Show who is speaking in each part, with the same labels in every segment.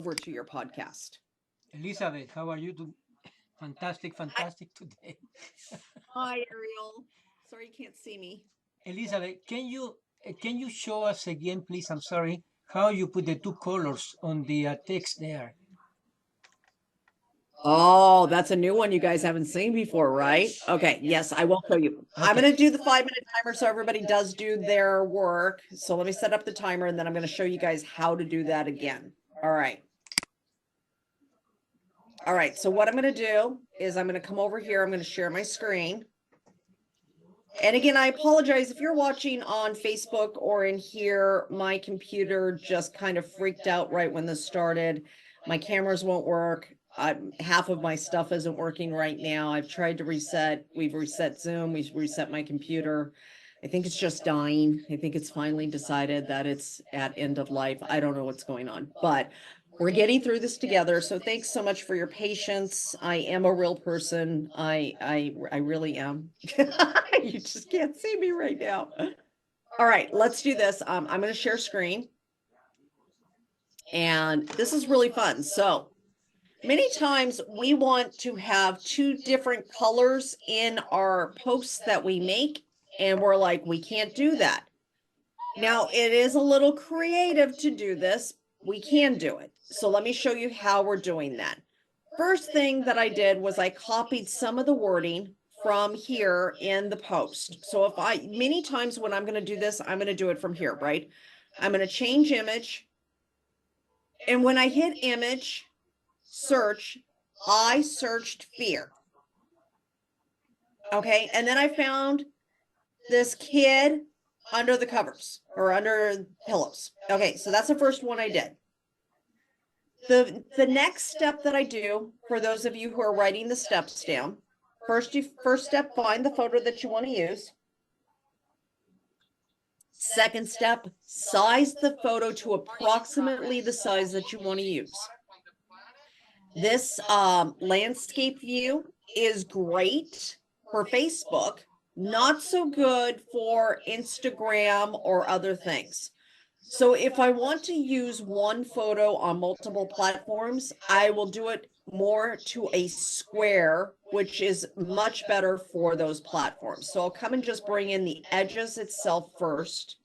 Speaker 1: over to your podcast.
Speaker 2: Elizabeth, how are you? Fantastic, fantastic today.
Speaker 1: Hi, Ariel. Sorry you can't see me.
Speaker 2: Elizabeth, can you show us again, please? I'm sorry, how you put the two colors on the text there.
Speaker 1: Oh, that's a new one you guys haven't seen before, right? Okay, yes, I will show you. I'm
Speaker 2: Okay.
Speaker 1: going to do the 5-minute timer so everybody does do their work. So let me set up the timer and then I'm going to show you guys how to do that again. All right. All right, so what I'm going to do is I'm going to come over here. I'm going to share my screen. And again, I apologize if you're watching on Facebook or in here, my computer just kind of freaked out right when this started. My cameras won't work. Half of my stuff isn't working right now. I've tried to reset. We've reset Zoom. We've reset my computer. I think it's just dying. I think it's finally decided that it's at end of life. I don't know what's going on, but we're getting through this together. So thanks so much for your patience. I am a real person. I really am. You just can't see me right now. All right, let's do this. I'm going to share screen. And this is really fun. So many times we want to have two different colors in our posts that we make. And we're like, we can't do that. Now, it is a little creative to do this. We can do it. So let me show you how we're doing that. First thing that I did was I copied some of the wording from here in the post. So many times when I'm going to do this, I'm going to do it from here, right? I'm going to change image. And when I hit image, search, I searched fear. Okay. And then I found this kid under the covers or under pillows. Okay. So that's the first one I did. The next step that I do for those of you who are writing the steps down, first step, find the photo that you want to use. Second step, size the photo to approximately the size that you want to use. This landscape view is great for Facebook, not so good for Instagram or other things. So if I want to use one photo on multiple platforms, I will do it more to a square, which is much better for those platforms. So I'll come and just bring in the edges itself first,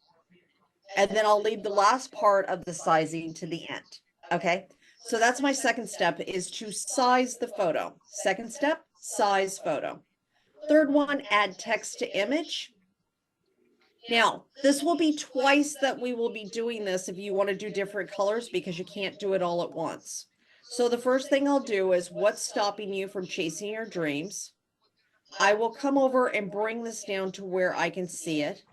Speaker 1: and then I'll leave the last part of the sizing to the end. Okay, so that's my second step, is to size the photo. Second step, size photo. Third one, add text to image. Now, this will be twice that we will be doing this if you want to do different colors, because you can't do it all at once. So the first thing I'll do is, what's stopping you from chasing your dreams? I will come over and bring this down to where I can see it.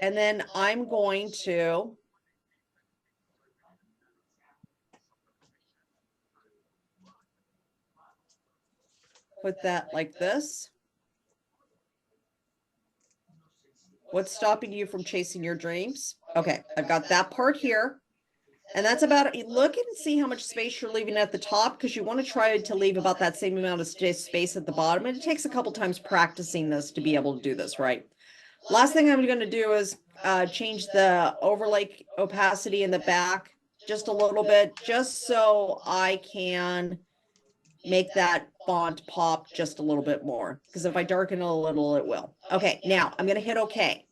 Speaker 1: And then I'm going to put that like this. What's stopping you from chasing your dreams? Okay, I've got that part here. And that's about it. Look and see how much space you're leaving at the top, because you want to try to leave about that same amount of space at the bottom. And it takes a couple times practicing this to be able to do this right. Last thing I'm going to do is change the overlay opacity in the back just a little bit, just so I can make that font pop just a little bit more, because if I darken it a little, it will. Okay, now I'm going to hit OK.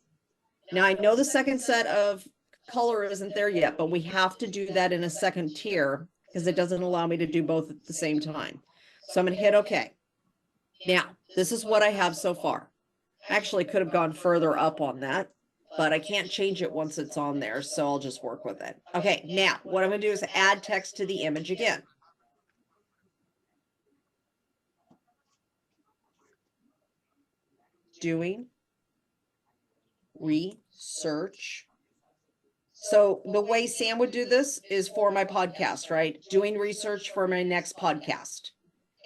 Speaker 1: Now I know the second set of color isn't there yet, but we have to do that in a second tier because it doesn't allow me to do both at the same time. So I'm going to hit OK. Now, this is what I have so far. Actually, could have gone further up on that, but I can't change it once it's on there, so I'll just work with it. Okay, now what I'm going to do is add text to the image again. Doing research. So the way Sam would do this is for my podcast, right? Doing research for my next podcast.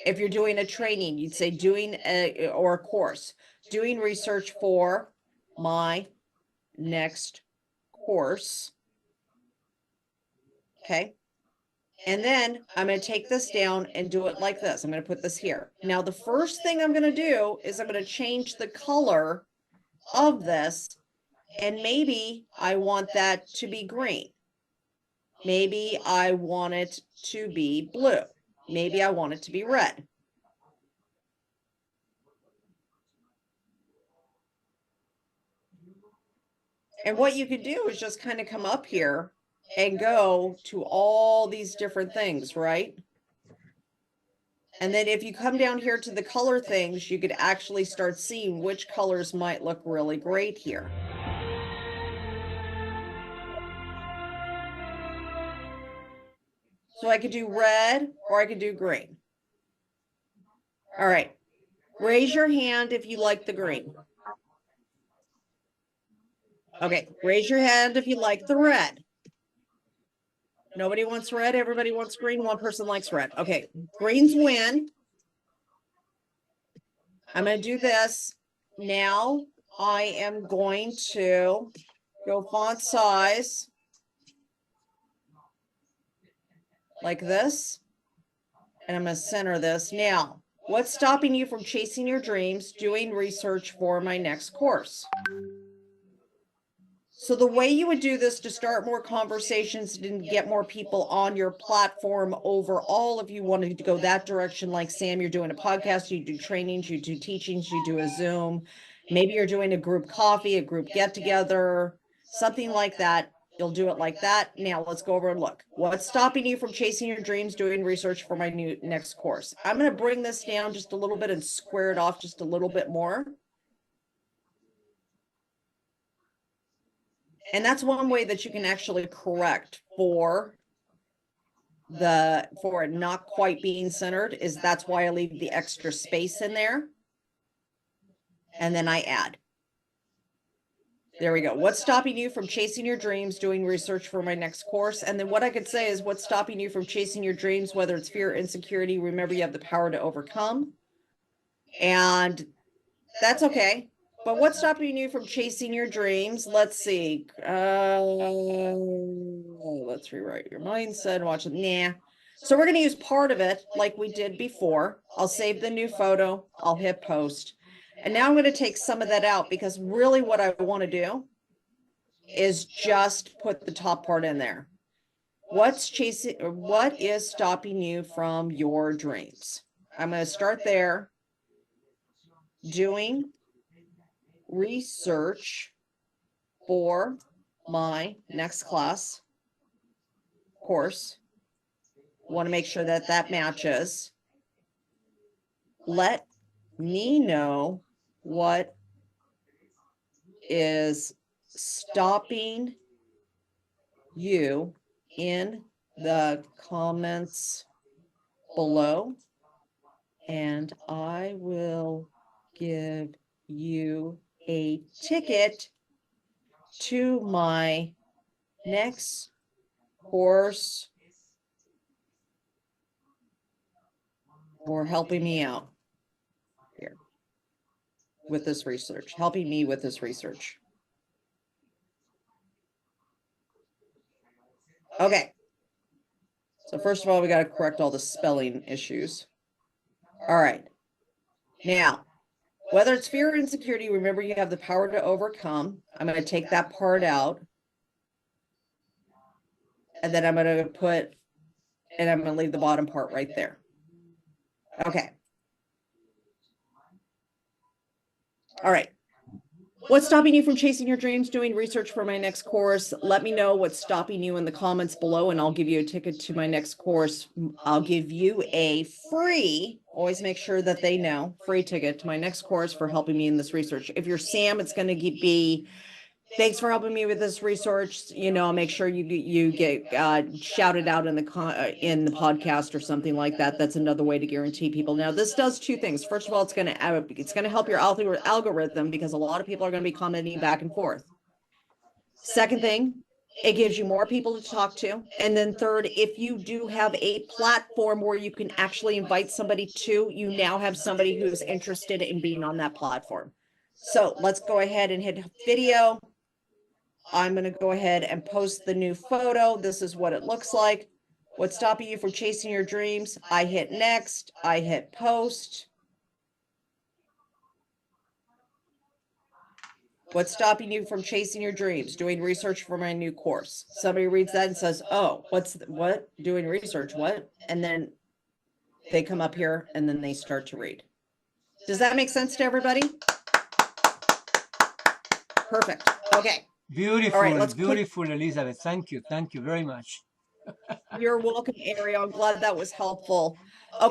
Speaker 1: If you're doing a training, you'd say or a course, doing research for my next course. Okay. And then I'm going to take this down and do it like this. I'm going to put this here. Now, the first thing I'm going to do is I'm going to change the color of this. And maybe I want that to be green. Maybe I want it to be blue. Maybe I want it to be red. And what you could do is just kind of come up here and go to all these different things, right? And then if you come down here to the color things, you could actually start seeing which colors might look really great here. So I could do red or I could do green. All right. Raise your hand if you like the green. Okay. Raise your hand if you like the red. Nobody wants red. Everybody wants green. One person likes red. Okay. Greens win. I'm going to do this. Now I am going to go font size like this. And I'm going to center this. Now, what's stopping you from chasing your dreams, doing research for my next course? So the way you would do this to start more conversations and get more people on your platform overall, if you wanted to go that direction, like Sam, you're doing a podcast, you do trainings, you do teachings, you do a Zoom, maybe you're doing a group coffee, a group get together, something like that. You'll do it like that. Now let's go over and look. What's stopping you from chasing your dreams, doing research for my next course? I'm going to bring this down just a little bit and square it off just a little bit more. And that's one way that you can actually correct for it not quite being centered, is that's why I leave the extra space in there. And then I add. There we go. What's stopping you from chasing your dreams, doing research for my next course? And then what I could say is, what's stopping you from chasing your dreams, whether it's fear, insecurity, remember you have the power to overcome. And that's okay. But what's stopping you from chasing your dreams? Let's see. Let's rewrite your mindset. Watch it. Nah. So we're going to use part of it like we did before. I'll save the new photo. I'll hit post. And now I'm going to take some of that out, because really what I want to do is just put the top part in there. What is stopping you from your dreams? I'm going to start there. Doing research for my next class course. Want to make sure that that matches. Let me know what is stopping you in the comments below, and I will give you a ticket to my next course for helping me out here with this research, helping me with this research. Okay. So first of all, we got to correct all the spelling issues. All right. Now, whether it's fear or insecurity, remember you have the power to overcome. I'm going to take that part out. And then I'm going to leave the bottom part right there. Okay. All right. What's stopping you from chasing your dreams, doing research for my next course? Let me know what's stopping you in the comments below, and I'll give you a ticket to my next course. I'll give you a free, always make sure that they know, free ticket to my next course for helping me in this research. If you're Sam, it's going to be, thanks for helping me with this research. Make sure you get shouted out in the podcast or something like that. That's another way to guarantee people. Now, this does two things. First of all, it's going to help your algorithm, because a lot of people are going to be commenting back and forth. Second thing, it gives you more people to talk to. And then third, if you do have a platform where you can actually invite somebody to, you now have somebody who's interested in being on that platform. So let's go ahead and hit video. I'm going to go ahead and post the new photo. This is what it looks like. What's stopping you from chasing your dreams? I hit next. I hit post. What's stopping you from chasing your dreams? Doing research for my new course. Somebody reads that and says, oh, what? Doing research, what? And then they come up here and then they start to read. Does that make sense to everybody? Perfect. Okay.
Speaker 2: Beautiful,
Speaker 1: All right, let's put.
Speaker 2: beautiful, Elizabeth. Thank you very much.
Speaker 1: You're welcome, Ariel. I'm glad that was helpful. Okay.